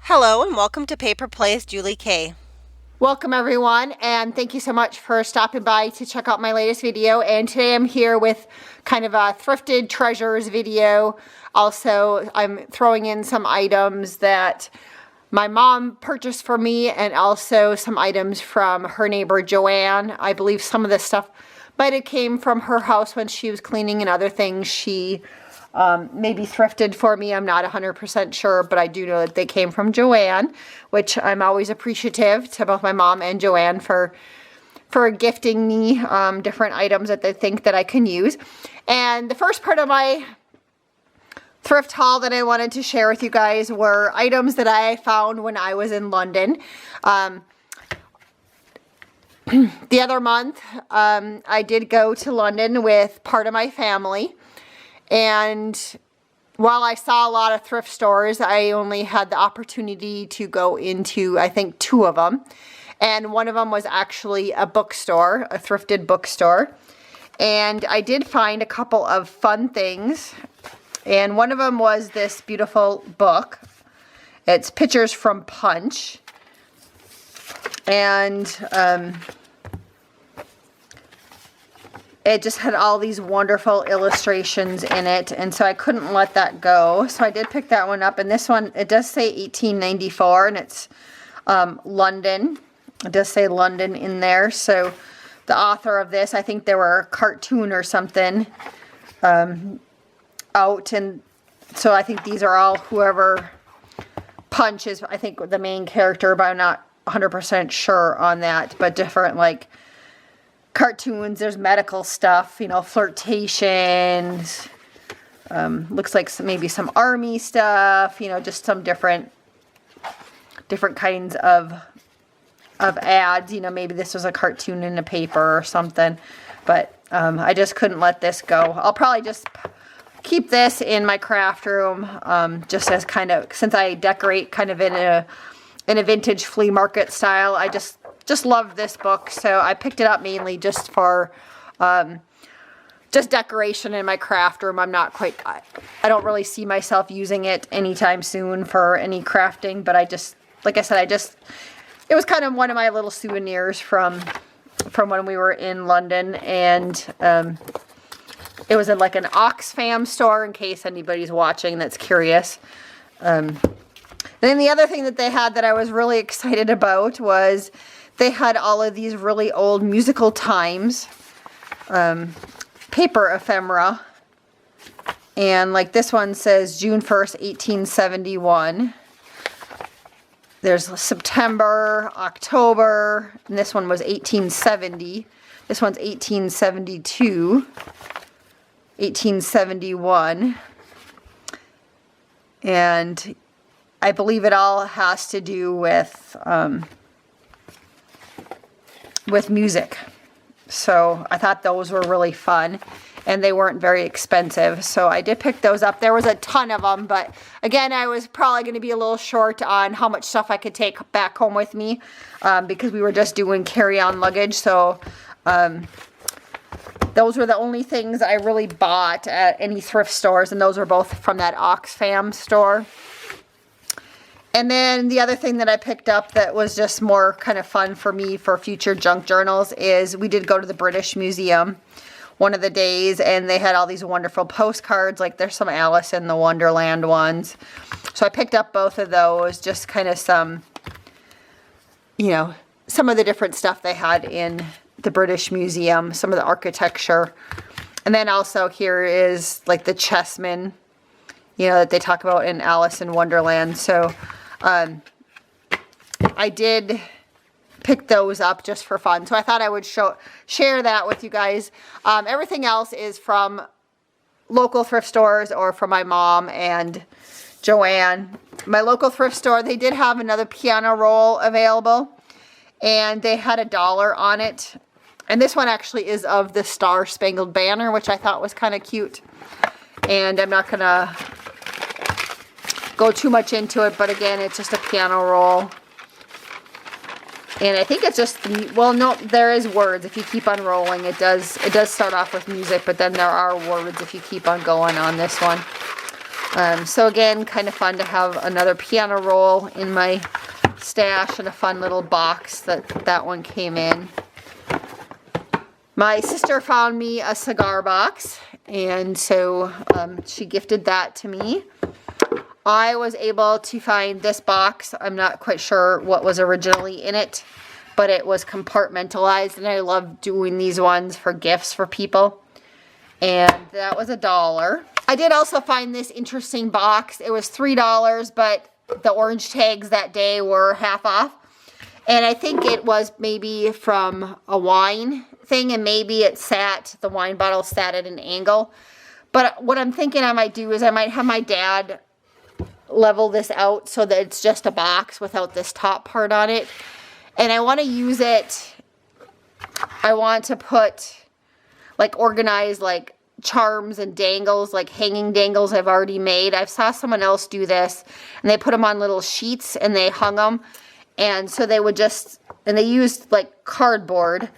Hello and welcome to Paper Plays Julie K. Welcome everyone, and thank you so much for stopping by to check out my latest video. And today I'm here with kind of a thrifted treasures video. Also, I'm throwing in some items that my mom purchased for me and also some items from her neighbor Joanne. I believe some of this stuff might have came from her house when she was cleaning, and other things she maybe thrifted for me. I'm not 100% sure, but I do know that they came from Joanne, which I'm always appreciative to both my mom and Joanne for gifting me different items that they think that I can use. And the first part of my thrift haul that I wanted to share with you guys were items that I found when I was in London. The other month, I did go to London with part of my family. And while I saw a lot of thrift stores, I only had the opportunity to go into, I think, 2 of them. And one of them was actually a bookstore, a thrifted bookstore. And I did find a couple of fun things. And one of them was this beautiful book. It's Pictures from Punch. And it just had all these wonderful illustrations in it, and so I couldn't let that go. So I did pick that one up, and this one, it does say 1894, and it's London. It does say London in there. So the author of this, I think there were a cartoon or something out, and so I think these are all whoever Punch is, I think, the main character, but I'm not 100% sure on that. But different, like, cartoons, there's medical stuff, you know, flirtations, looks like maybe some army stuff, you know, just some different kinds of ads. You know, maybe this was a cartoon in a paper or something, but I just couldn't let this go. I'll probably just keep this in my craft room, just as kind of, since I decorate kind of in a vintage flea market style. I just love this book, so I picked it up mainly just for just decoration in my craft room. I'm not quite, I don't really see myself using it anytime soon for any crafting, but I just, like I said, it was kind of one of my little souvenirs from when we were in London. And it was in like an Oxfam store, in case anybody's watching that's curious. Then the other thing that they had that I was really excited about was they had all of these really old musical times, paper ephemera. And like this one says June 1st, 1871. There's September, October, and this one was 1870. This one's 1872, 1871. And I believe it all has to do with music. So I thought those were really fun, and they weren't very expensive. So I did pick those up. There was a ton of them, but again, I was probably going to be a little short on how much stuff I could take back home with me, because we were just doing carry-on luggage. So those were the only things I really bought at any thrift stores, and those were both from that Oxfam store. And then the other thing that I picked up that was just more kind of fun for me for future junk journals is we did go to the British Museum one of the days, and they had all these wonderful postcards. Like there's some Alice in the Wonderland ones. So I picked up both of those, just kind of some, you know, some of the different stuff they had in the British Museum, some of the architecture. And then also here is like the chessmen, you know, that they talk about in Alice in Wonderland. So I did pick those up just for fun. So I thought I would share that with you guys. Everything else is from local thrift stores or from my mom and Joanne. My local thrift store, they did have another piano roll available, and they had $1 on it. And this one actually is of the Star Spangled Banner, which I thought was kind of cute. And I'm not going to go too much into it, but again, it's just a piano roll. And I think it's just, well, no, there is words. If you keep on rolling, it does start off with music, but then there are words if you keep on going on this one. So again, kind of fun to have another piano roll in my stash, and a fun little box that one came in. My sister found me a cigar box, and so she gifted that to me. I was able to find this box. I'm not quite sure what was originally in it, but it was compartmentalized, and I love doing these ones for gifts for people. And that was $1. I did also find this interesting box. It was $3, but the orange tags that day were half off. And I think it was maybe from a wine thing, and maybe the wine bottle sat at an angle. But what I'm thinking I might do is I might have my dad level this out so that it's just a box without this top part on it. And I want to use it, I want to put, like, organize, like, charms and dangles, like hanging dangles I've already made. I saw someone else do this, and they put them on little sheets and they hung them. And so they would just, and they used like cardboard,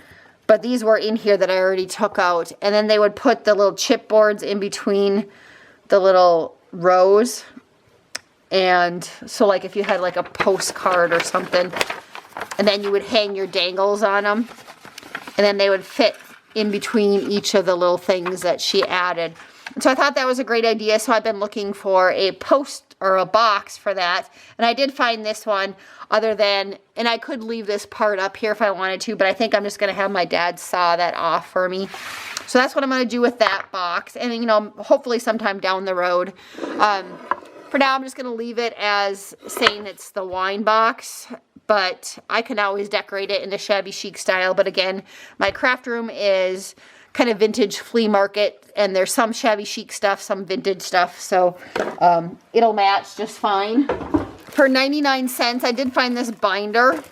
but these were in here that I already took out. And then they would put the little chipboards in between the little rows. And so like if you had like a postcard or something, and then you would hang your dangles on them, and then they would fit in between each of the little things that she added. And so I thought that was a great idea. So I've been looking for a post or a box for that. And I did find this one, and I could leave this part up here if I wanted to, but I think I'm just going to have my dad saw that off for me. So that's what I'm going to do with that box. And, you know, hopefully sometime down the road. For now, I'm just going to leave it as saying it's the wine box. But I can always decorate it in the shabby chic style. But again, my craft room is kind of vintage flea market, and there's some shabby chic stuff, some vintage stuff. So it'll match just fine. For 99 cents, I did find this binder,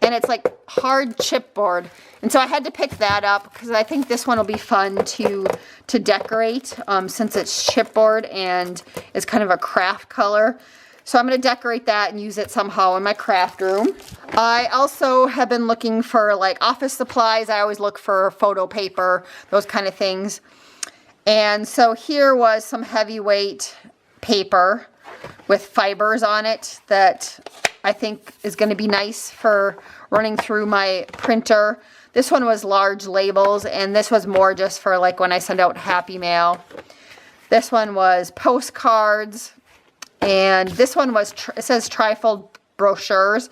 and it's like hard chipboard. And so I had to pick that up because I think this one will be fun to decorate since it's chipboard and is kind of a craft color. So I'm going to decorate that and use it somehow in my craft room. I also have been looking for like office supplies. I always look for photo paper, those kind of things. And so here was some heavyweight paper with fibers on it that I think is going to be nice for running through my printer. This one was large labels, and this was more just for like when I send out happy mail. This one was postcards. And this one was, it says trifold brochures,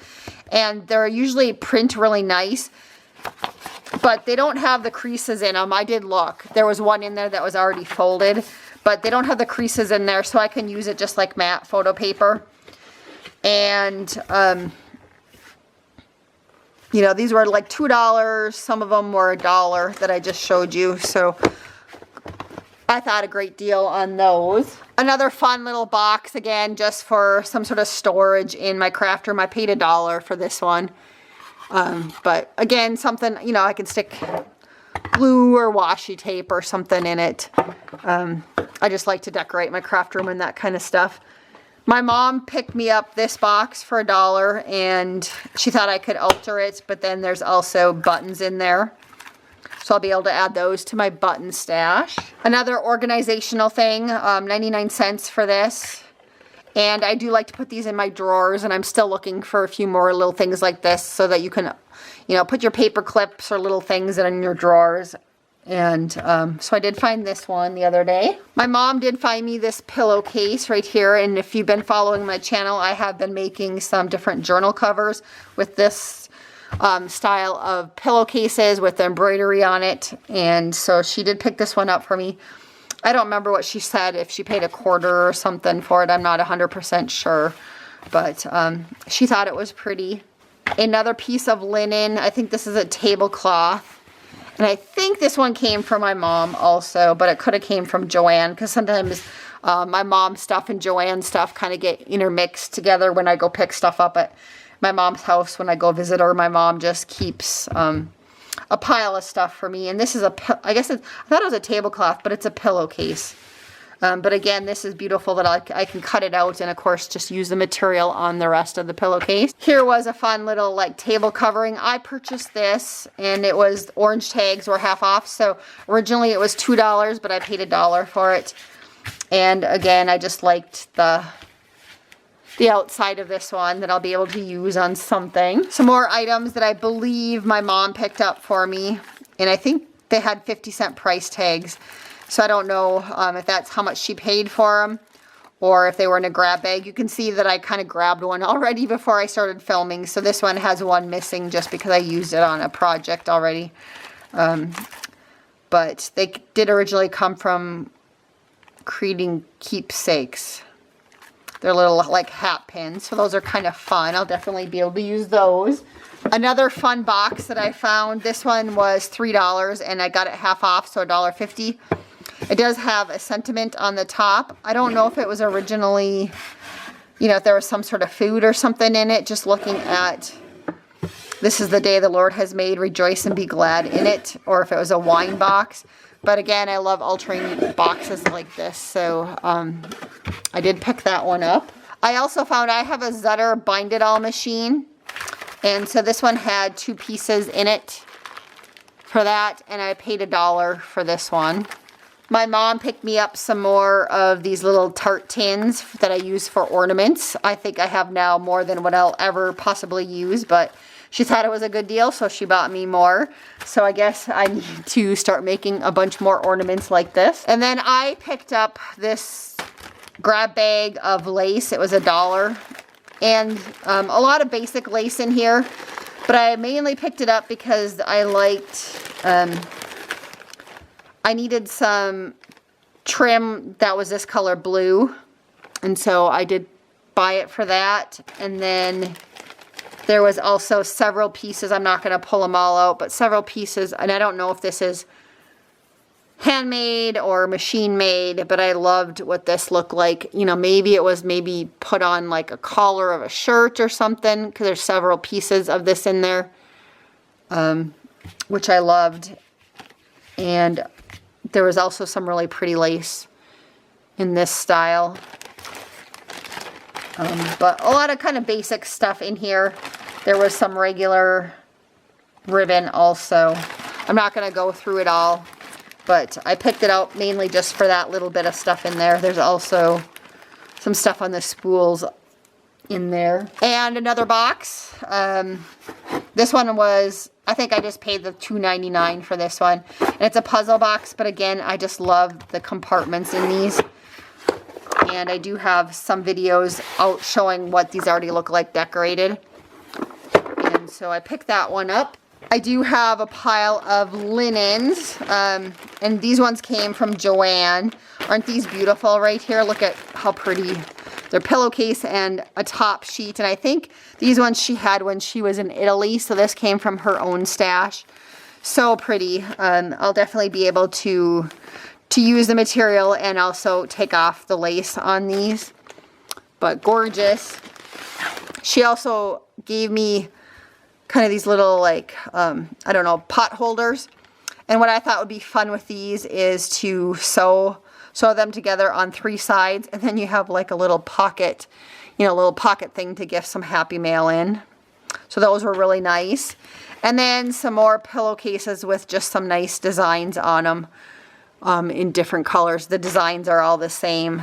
and they're usually print really nice, but they don't have the creases in them. I did look. There was one in there that was already folded, but they don't have the creases in there, so I can use it just like matte photo paper. And, you know, these were like $2. Some of them were $1 that I just showed you, so I thought a great deal on those. Another fun little box, again, just for some sort of storage in my craft room. I paid $1 for this one. But again, something, you know, I can stick glue or washi tape or something in it. I just like to decorate my craft room and that kind of stuff. My mom picked me up this box for $1, and she thought I could alter it, but then there's also buttons in there. So I'll be able to add those to my button stash. Another organizational thing, 99 cents for this. And I do like to put these in my drawers, and I'm still looking for a few more little things like this so that you can, you know, put your paper clips or little things in your drawers. And so I did find this one the other day. My mom did find me this pillowcase right here. And if you've been following my channel, I have been making some different journal covers with this style of pillowcases with embroidery on it. And so she did pick this one up for me. I don't remember what she said, if she paid $0.25 or something for it. I'm not 100% sure, but she thought it was pretty. Another piece of linen. I think this is a tablecloth, and I think this one came from my mom also, but it could have came from Joanne, because sometimes my mom's stuff and Joanne's stuff kind of get intermixed together when I go pick stuff up at my mom's house when I go visit her. My mom just keeps a pile of stuff for me. And this is I thought it was a tablecloth, but it's a pillowcase. But again, this is beautiful that I can cut it out and of course just use the material on the rest of the pillowcase. Here was a fun little like table covering. I purchased this and it was orange tags were half off. So originally it was $2, but I paid $1 for it. And again, I just liked the outside of this one that I'll be able to use on something. Some more items that I believe my mom picked up for me. And I think they had 50-cent price tags. So I don't know if that's how much she paid for them or if they were in a grab bag. You can see that I kind of grabbed one already before I started filming. So this one has one missing just because I used it on a project already. But they did originally come from Creating Keepsakes. They're little like hat pins. So those are kind of fun. I'll definitely be able to use those. Another fun box that I found. This one was $3 and I got it half off, so $1.50. It does have a sentiment on the top. I don't know if it was originally, you know, if there was some sort of food or something in it. Just looking at, this is the day the Lord has made, rejoice and be glad in it. Or if it was a wine box. But again, I love altering boxes like this. So I did pick that one up. I also found I have a Zutter Bind It All machine. And so this one had 2 pieces in it for that. And I paid $1 for this one. My mom picked me up some more of these little tart tins that I use for ornaments. I think I have now more than what I'll ever possibly use, but she thought it was a good deal, so she bought me more. So I guess I need to start making a bunch more ornaments like this. And then I picked up this grab bag of lace. It was $1. And a lot of basic lace in here, but I mainly picked it up because I liked... I needed some trim that was this color blue, and so I did buy it for that. And then there was also several pieces, I'm not going to pull them all out, but several pieces, and I don't know if this is handmade or machine made, but I loved what this looked like. You know, maybe it was put on like a collar of a shirt or something, because there's several pieces of this in there, which I loved. And there was also some really pretty lace in this style. But a lot of kind of basic stuff in here. There was some regular ribbon also. I'm not going to go through it all, but I picked it out mainly just for that little bit of stuff in there. There's also some stuff on the spools in there. And another box. This one was, I think I just paid the $2.99 for this one. And it's a puzzle box, but again, I just love the compartments in these. And I do have some videos out showing what these already look like decorated. And so I picked that one up. I do have a pile of linens. And these ones came from Joann. Aren't these beautiful right here? Look at how pretty. They're pillowcase and a top sheet. And I think these ones she had when she was in Italy. So this came from her own stash. So pretty. I'll definitely be able to use the material and also take off the lace on these. But gorgeous. She also gave me kind of these little like, I don't know, pot holders. And what I thought would be fun with these is to sew them together on 3 sides, and then you have like a little pocket, you know, little pocket thing to gift some happy mail in. So those were really nice. And then some more pillowcases with just some nice designs on them in different colors. The designs are all the same.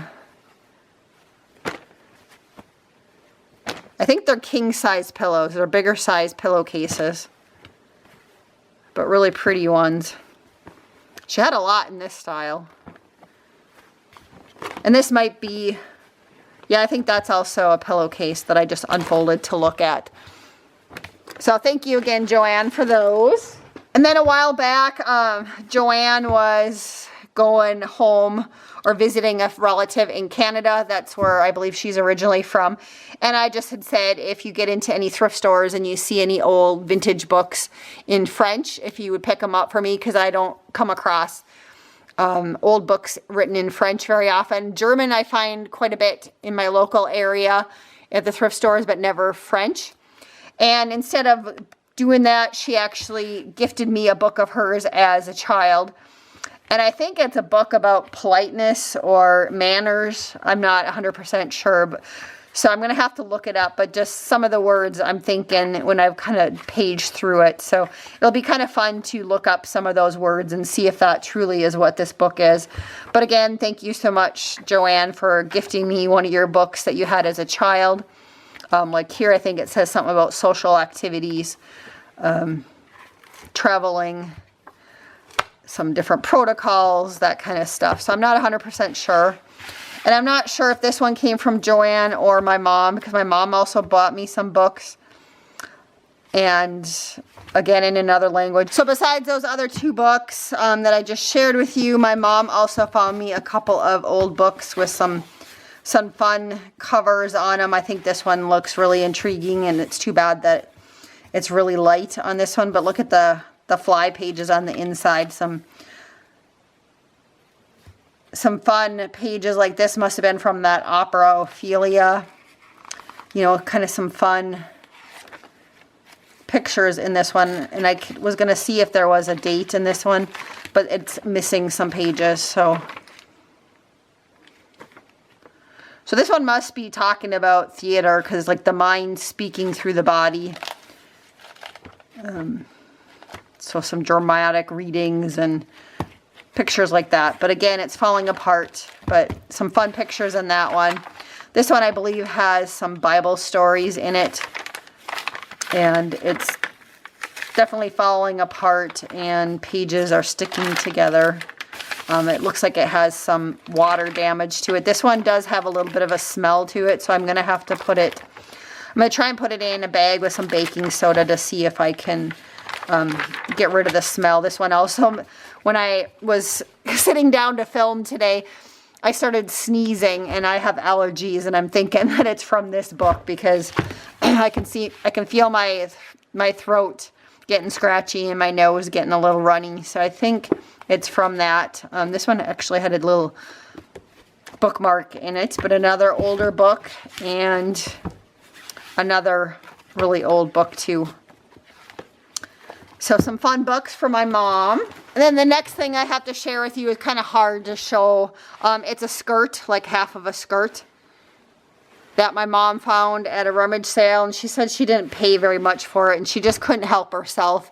I think they're king size pillows. They're bigger size pillowcases, but really pretty ones. She had a lot in this style. And this might be, yeah, I think that's also a pillowcase that I just unfolded to look at. So thank you again, Joann, for those. And then a while back, Joann was going home or visiting a relative in Canada. That's where I believe she's originally from. And I just had said, if you get into any thrift stores and you see any old vintage books in French, if you would pick them up for me, because I don't come across old books written in French very often. German I find quite a bit in my local area at the thrift stores, but never French. And instead of doing that, she actually gifted me a book of hers as a child. And I think it's a book about politeness or manners. I'm not 100% sure. But So I'm going to have to look it up, but just some of the words I'm thinking when I've kind of paged through it. So it'll be kind of fun to look up some of those words and see if that truly is what this book is. But again, thank you so much, Joanne, for gifting me one of your books that you had as a child. Like here, I think it says something about social activities, traveling, some different protocols, that kind of stuff. So I'm not 100% sure. And I'm not sure if this one came from Joanne or my mom, because my mom also bought me some books. And again, in another language. So besides those other 2 books that I just shared with you, my mom also found me a couple of old books with some fun covers on them. I think this one looks really intriguing, and it's too bad that it's really light on this one. But look at the fly pages on the inside. Some fun pages like this. Must have been from that opera Ophelia. You know, kind of some fun pictures in this one. And I was going to see if there was a date in this one, but it's missing some pages. So this one must be talking about theater, because like the mind speaking through the body. So some dramatic readings and pictures like that. But again, it's falling apart, but some fun pictures in that one. This one, I believe, has some Bible stories in it, and it's definitely falling apart and pages are sticking together. It looks like it has some water damage to it. This one does have a little bit of a smell to it, so I'm going to have to put it, I'm going to try and put it in a bag with some baking soda to see if I can get rid of the smell. This one also, when I was sitting down to film today, I started sneezing, and I have allergies, and I'm thinking that it's from this book, because I can feel my throat getting scratchy and my nose getting a little runny. So I think it's from that. This one actually had a little bookmark in it, but another older book and another really old book too. So some fun books for my mom. And then the next thing I have to share with you is kind of hard to show. It's a skirt, like half of a skirt, that my mom found at a rummage sale. And she said she didn't pay very much for it, and she just couldn't help herself.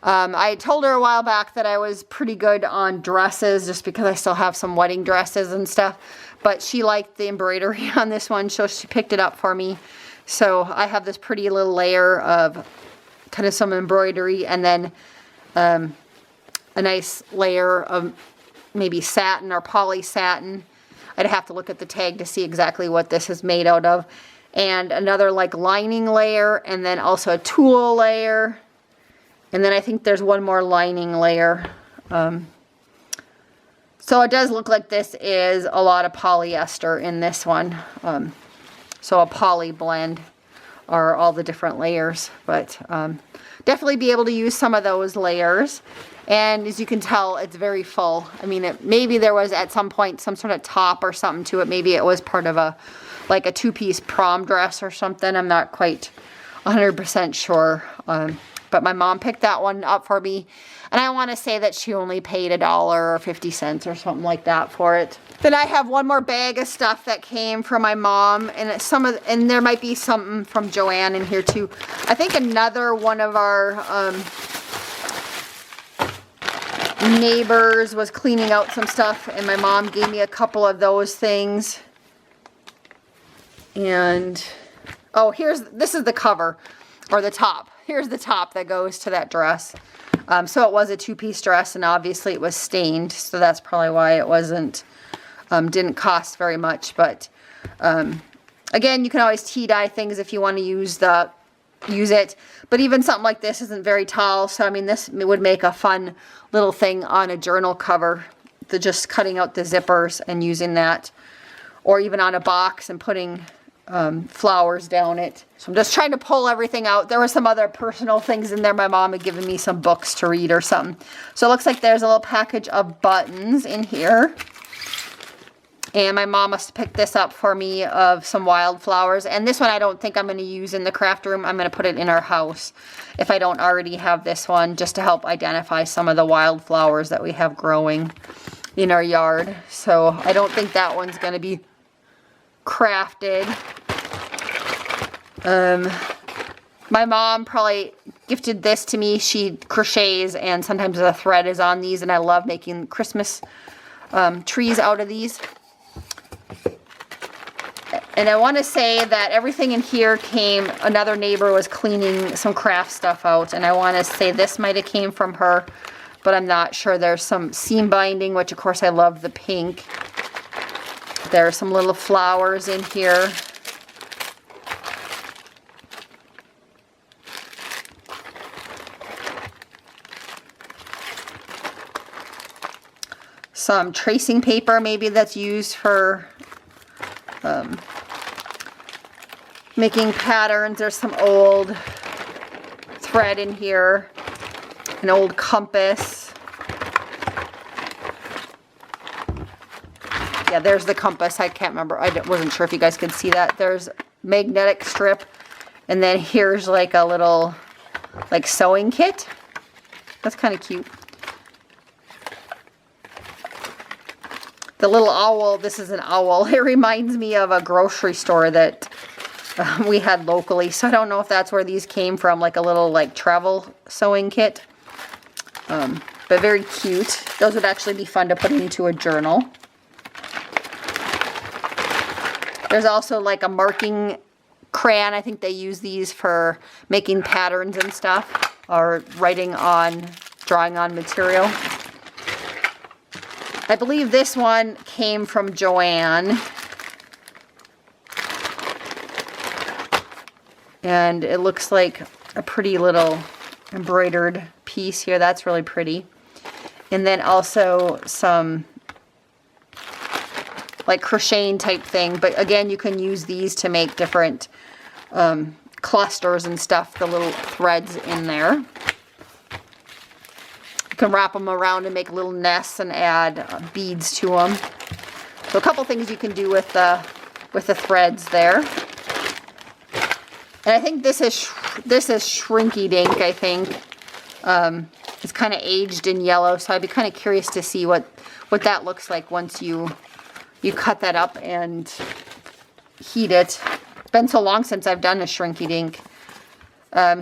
I told her a while back that I was pretty good on dresses, just because I still have some wedding dresses and stuff. But she liked the embroidery on this one, so she picked it up for me. So I have this pretty little layer of kind of some embroidery, and then a nice layer of maybe satin or poly satin. I'd have to look at the tag to see exactly what this is made out of. And another like lining layer, and then also a tulle layer. And then I think there's one more lining layer. So it does look like this is a lot of polyester in this one. So a poly blend are all the different layers. But definitely be able to use some of those layers. And as you can tell, it's very full. I mean, maybe there was at some point some sort of top or something to it. Maybe it was part of a two-piece prom dress or something. I'm not quite 100% sure. But my mom picked that one up for me. And I want to say that she only paid $1 or 50 cents or something like that for it. Then I have one more bag of stuff that came from my mom. And there might be something from Joanne in here too. I think another one of our neighbors was cleaning out some stuff, and my mom gave me a couple of those things. And oh, this is the cover, or the top. Here's the top that goes to that dress. So it was a two-piece dress, and obviously it was stained, so that's probably why it wasn't didn't cost very much. But again, you can always tea dye things if you want to use it. But even something like this isn't very tall, so I mean, this would make a fun little thing on a journal cover. Just cutting out the zippers and using that, or even on a box and putting flowers down it. So I'm just trying to pull everything out. There were some other personal things in there. My mom had given me some books to read or something. So it looks like there's a little package of buttons in here. And my mom must have picked this up for me of some wildflowers. And this one I don't think I'm going to use in the craft room. I'm going to put it in our house if I don't already have this one, just to help identify some of the wildflowers that we have growing in our yard. So I don't think that one's going to be crafted. My mom probably gifted this to me. She crochets and sometimes the thread is on these, and I love making Christmas trees out of these. And I want to say that everything in here came, another neighbor was cleaning some craft stuff out, and I want to say this might have came from her, but I'm not sure. There's some seam binding, which of course I love the pink. There are some little flowers in here. Some tracing paper maybe that's used for making patterns. There's some old thread in here, an old compass. Yeah, there's the compass. I can't remember. I wasn't sure if you guys could see that. There's magnetic strip, and then here's like a little like sewing kit. That's kind of cute. The little owl, this is an owl. It reminds me of a grocery store that we had locally. So I don't know if that's where these came from, like a little like travel sewing kit. But very cute. Those would actually be fun to put into a journal. There's also like a marking crayon. I think they use these for making patterns and stuff, or drawing on material. I believe this one came from Joanne. And it looks like a pretty little embroidered piece here. That's really pretty. And then also some like crocheting type thing. But again, you can use these to make different clusters and stuff, the little threads in there. You can wrap them around and make little nests and add beads to them. So a couple things you can do with the threads there. And I think this is Shrinky Dink, I think. It's kind of aged in yellow, so I'd be kind of curious to see what that looks like once you cut that up and heat it. It's been so long since I've done a Shrinky Dink.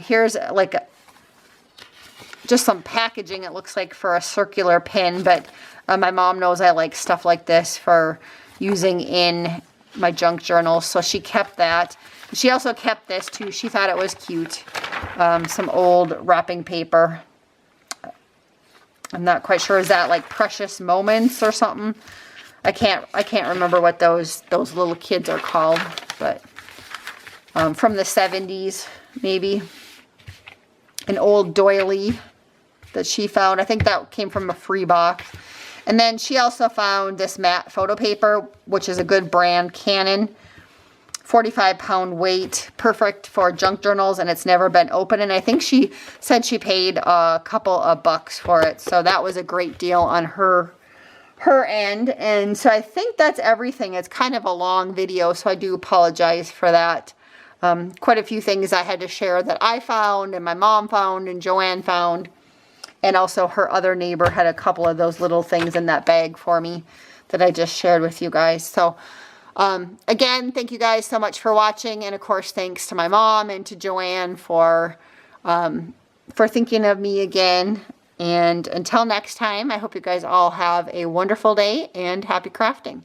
Here's like just some packaging, it looks like, for a circular pin, but my mom knows I like stuff like this for using in my junk journals, so she kept that. She also kept this too. She thought it was cute. Some old wrapping paper. I'm not quite sure. Is that like Precious Moments or something? I can't remember what those little kids are called, but from the 70s maybe. An old doily that she found. I think that came from a free box. And then she also found this matte photo paper, which is a good brand, Canon. 45-pound weight, perfect for junk journals, and it's never been opened. And I think she said she paid a couple of bucks for it, so that was a great deal on her end. And so I think that's everything. It's kind of a long video, so I do apologize for that. Quite a few things I had to share that I found, and my mom found, and Joanne found, and also her other neighbor had a couple of those little things in that bag for me that I just shared with you guys. So again, thank you guys so much for watching, and of course thanks to my mom and to Joanne for thinking of me again. And until next time, I hope you guys all have a wonderful day and happy crafting.